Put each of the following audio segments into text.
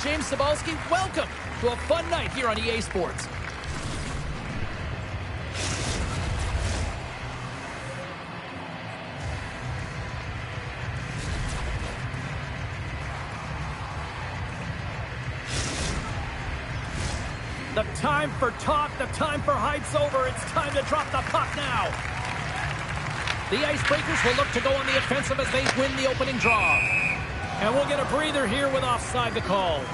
James Cybulski, welcome to a fun night here on EA Sports. The time for talk, the time for hype's over. It's time to drop the puck now. The Icebreakers will look to go on the offensive as they win the opening draw. And we'll get a breather here with offside the call.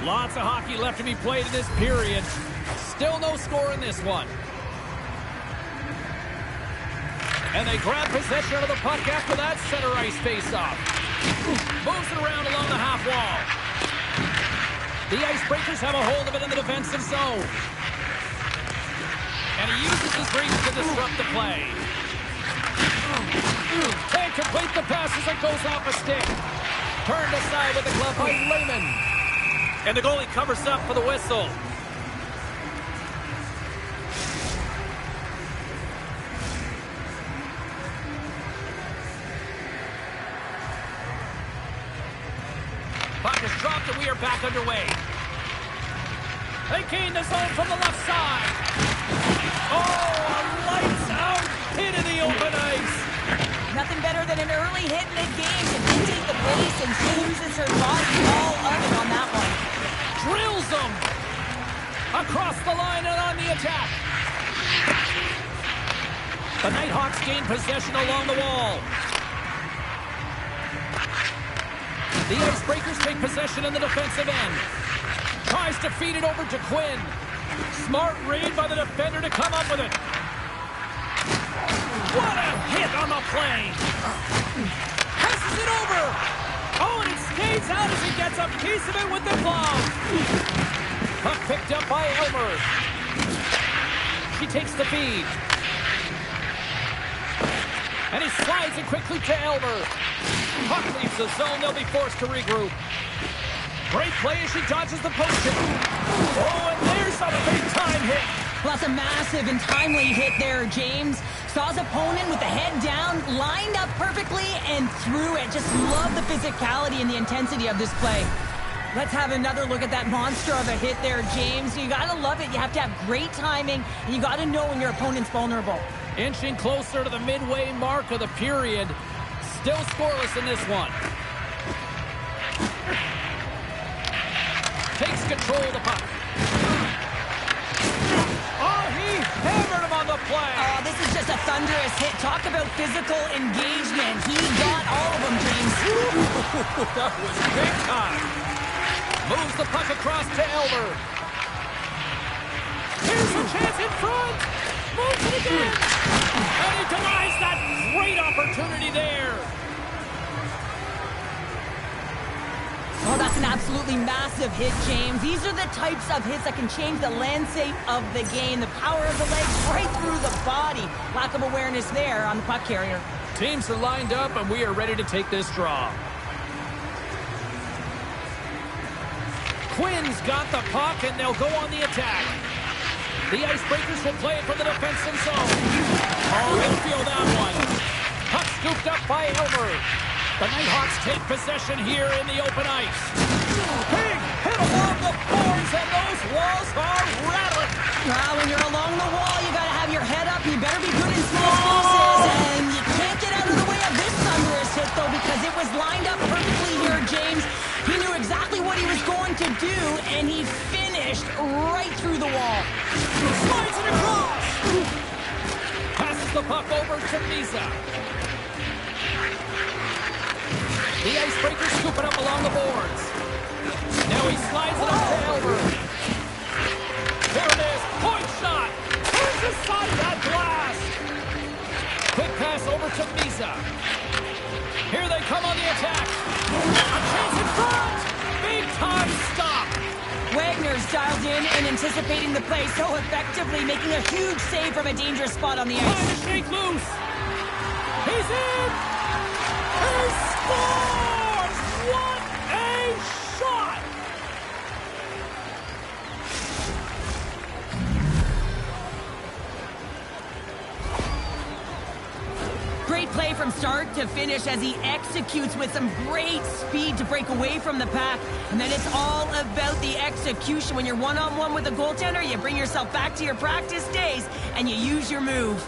Lots of hockey left to be played in this period. Still no score in this one. And they grab possession of the puck after that center ice face-off. Moves it around along the half wall. The Icebreakers have a hold of it in the defensive zone. And he uses his reach to disrupt the play. Can't complete the pass as it goes off a stick. Turned aside with the glove by Lehman. And the goalie covers up for the whistle. Puck is dropped and we are back underway. They gain the zone from the left side. Oh, a lights-out hit in the open ice. Nothing better than an early hit mid-game to dictate the pace, and she uses her body all of it on that one. Drills them across the line and on the attack. The Nighthawks gain possession along the wall. The Icebreakers take possession in the defensive end. Tries to feed it over to Quinn. Smart read by the defender to come up with it. What a hit on the play. Passes it over. Oh, and he skates out as he gets a piece of it with the glove. Puck picked up by Elmer. She takes the feed. And he slides it quickly to Elmer. Puck leaves the zone. They'll be forced to regroup. Great play as she dodges the post. Oh, and there's a big-time hit. Well, that's a massive and timely hit there, James. Saw his opponent with the head down, lined up perfectly, and threw it. Just love the physicality and the intensity of this play. Let's have another look at that monster of a hit there, James. You gotta love it. You have to have great timing, and you gotta know when your opponent's vulnerable. Inching closer to the midway mark of the period. Still scoreless in this one. Takes control of the puck. Oh, he hammered him on the play. Oh, this is just a thunderous hit. Talk about physical engagement. He got all of them, James. That was big time. Moves the puck across to Elmer. Here's a chance in front. Moves it again. And he denies that great opportunity there. Oh, that's an absolutely massive hit, James. These are the types of hits that can change the landscape of the game. The power of the legs right through the body. Lack of awareness there on the puck carrier. Teams are lined up, and we are ready to take this draw. Quinn's got the puck, and they'll go on the attack. The Icebreakers will play it from the defensive zone. Oh, he'll feel that one. Puck scooped up by Elmer. The Nighthawks take possession here in the open ice. Big hit along the boards, and those walls are rattling. When you're along the wall, you gotta have your head up. You better be good in small spaces, and you can't get out of the way of this thunderous hit, though, because it was lined up perfectly here, James. He knew exactly what he was going to do, and he finished right through the wall. Slides it across. Passes the puck over to Misa. The Icebreakers scoop it up along the boards. Now he slides it up to Elmer. There it is. Point shot. Turns aside that blast. Quick pass over to Misa. Here they come on the attack. A chance in front. Big time stop. Wagner's dialed in and anticipating the play so effectively, making a huge save from a dangerous spot on the ice. Trying to shake loose. He's in. He scores! What a shot! Great play from start to finish as he executes with some great speed to break away from the pack. And then it's all about the execution. When you're one-on-one with a goaltender, you bring yourself back to your practice days and you use your move.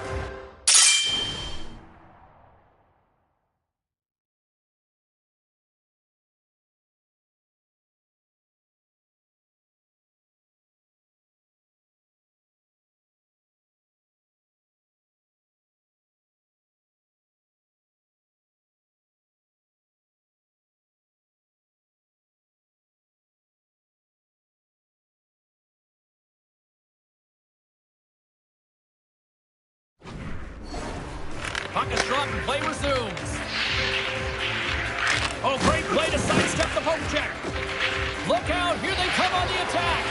Puck is dropped and play resumes. Oh, great play to sidestep the poke check. Look out, here they come on the attack.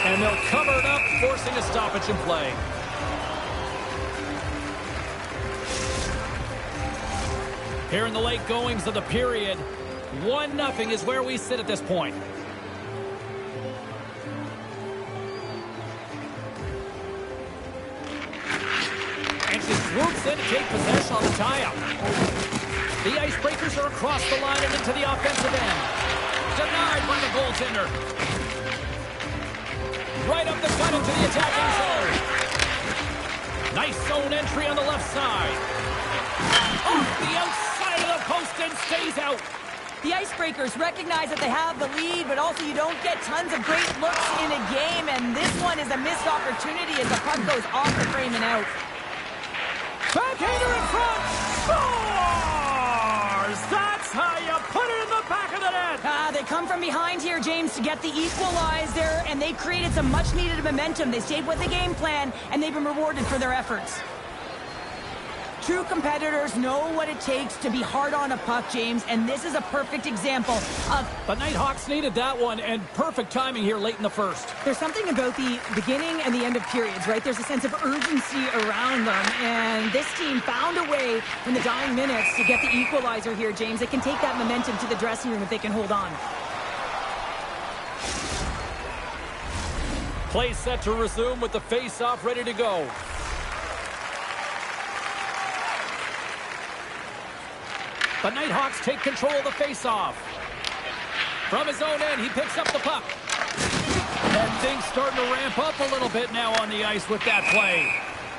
And they'll cover it up, forcing a stoppage in play. Here in the late goings of the period, 1-0 is where we sit at this point. Swoops in to take possession on the tie-up. The Icebreakers are across the line and into the offensive end. Denied by the goaltender. Right up the gut into the attacking zone. Nice zone entry on the left side. Off the outside of the post and stays out. The Icebreakers recognize that they have the lead, but also you don't get tons of great looks in a game, and this one is a missed opportunity as the puck goes off the frame and out. Backhander in front! Scores! That's how you put it in the back of the net! They come from behind here, James, to get the equalizer, and they created some much-needed momentum. They stayed with the game plan, and they've been rewarded for their efforts. True competitors know what it takes to be hard on a puck, James, and this is a perfect example of... The Nighthawks needed that one, and perfect timing here late in the first. There's something about the beginning and the end of periods, right? There's a sense of urgency around them, and this team found a way in the dying minutes to get the equalizer here, James. They can take that momentum to the dressing room if they can hold on. Play set to resume with the face-off ready to go. The Nighthawks take control of the face-off. From his own end, he picks up the puck. That thing's starting to ramp up a little bit now on the ice with that play.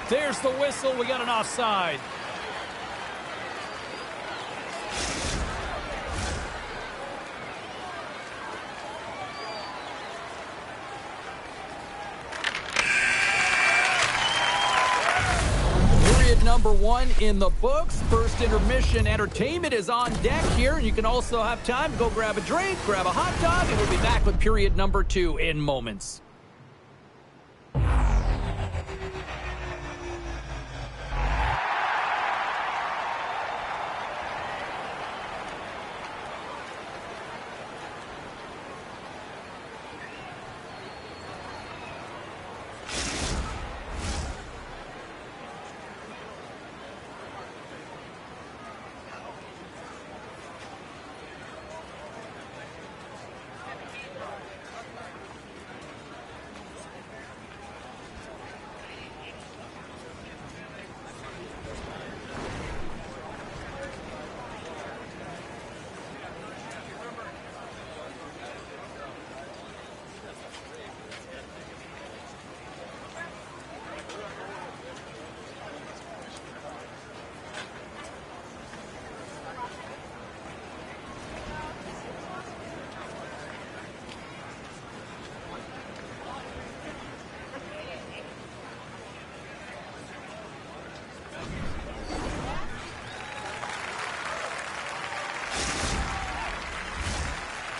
There's the whistle. We got an offside. Number 1 in the books. First intermission entertainment is on deck here, and you can also have time to go grab a drink, grab a hot dog, and we'll be back with period number 2 in moments.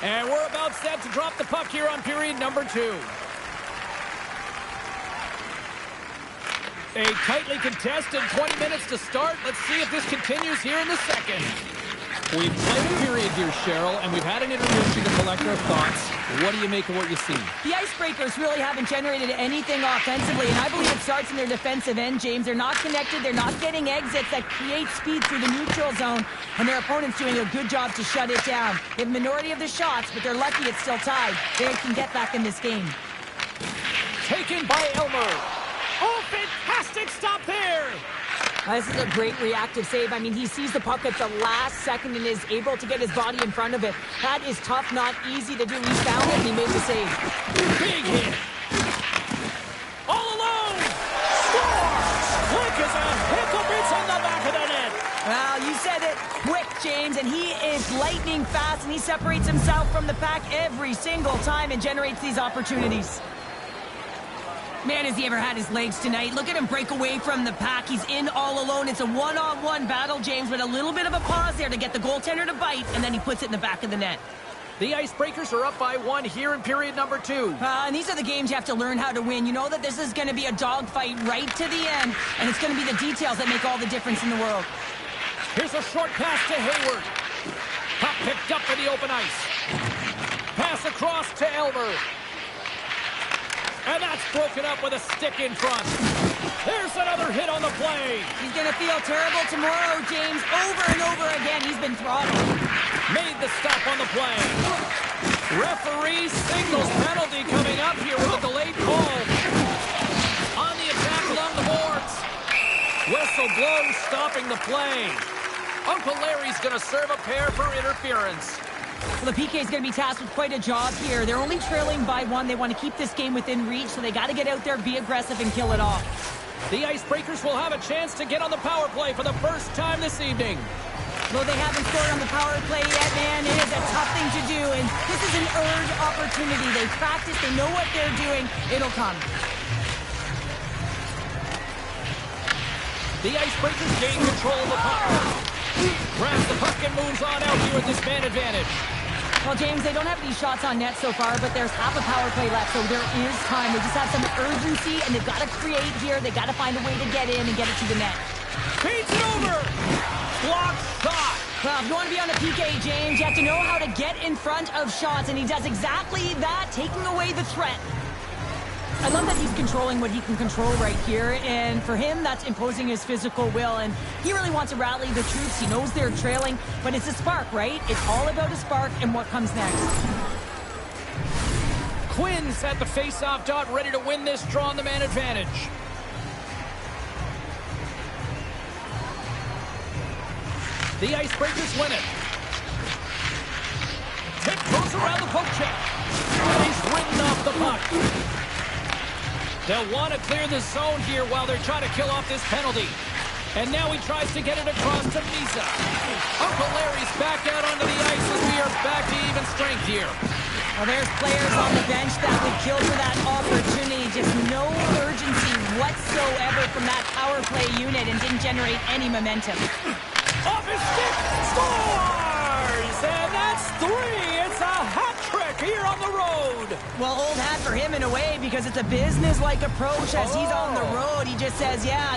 And we're about set to drop the puck here on period number 2. A tightly contested 20 minutes to start. Let's see if this continues here in the second. We've played a period here, Cheryl, and we've had an intermission to collect our thoughts. What do you make of what you see? The Icebreakers really haven't generated anything offensively, and I believe it starts in their defensive end, James. They're not connected. They're not getting exits that create speed through the neutral zone, and their opponent's doing a good job to shut it down. They have a minority of the shots, but they're lucky it's still tied. They can get back in this game. Taken by Elmer. Oh, fantastic stop there. This is a great reactive save. I mean, he sees the puck at the last second and is able to get his body in front of it. That is tough, not easy to do. He found it and he made the save. Big hit. All alone. Score. Quick as a hiccup. It's on the back of the net. Well, you said it. Quick, James, and he is lightning fast, and he separates himself from the pack every single time and generates these opportunities. Man, has he ever had his legs tonight. Look at him break away from the pack. He's in all alone. It's a one-on-one battle, James, but a little bit of a pause there to get the goaltender to bite, and then he puts it in the back of the net. The Icebreakers are up by 1 here in period number 2. And these are the games you have to learn how to win. You know that this is going to be a dogfight right to the end, and it's going to be the details that make all the difference in the world. Here's a short pass to Hayward. Puck picked up in the open ice. Pass across to Elmer. And that's broken up with a stick in front. There's another hit on the play. He's going to feel terrible tomorrow, James. Over and over again, he's been throttled. Made the stop on the play. Referee signals penalty coming up here with a delayed call. On the attack along the boards. Whistle blows, stopping the play. Uncle Larry's going to serve a pair for interference. Well, the PK is going to be tasked with quite a job here. They're only trailing by 1. They want to keep this game within reach, so they got to get out there, be aggressive, and kill it off. The Icebreakers will have a chance to get on the power play for the first time this evening. Though they haven't scored on the power play yet, man, it is a tough thing to do, and this is an earned opportunity. They practice, they know what they're doing. It'll come. The Icebreakers gain control of the puck. Grabs the puck and moves on out here with this man advantage. Well, James, they don't have any shots on net so far, but there's half a power play left, so there is time. They just have some urgency, and they've got to create here. They've got to find a way to get in and get it to the net. Feeds it over. Blocked shot. Well, if you want to be on a PK, James, you have to know how to get in front of shots, and he does exactly that, taking away the threat. I love that he's controlling what he can control right here, and for him, that's imposing his physical will, and he really wants to rally the troops. He knows they're trailing, but it's a spark, right? It's all about a spark and what comes next. Quinn's at the face-off dot, ready to win this draw on the man advantage. The Icebreakers win it. Tip goes around the poke check. He's ridden off the puck. They'll want to clear the zone here while they're trying to kill off this penalty. And now he tries to get it across to Misa. Uncle Larry's back out onto the ice as we are back to even strength here. Well, there's players on the bench that would kill for that opportunity. Just no urgency whatsoever from that power play unit and didn't generate any momentum. Off his stick! Scores! And that's 3! It's a hat trick here on the road! Well, old hat for him in a way because it's a business-like approach as he's on the road. He just says, yeah,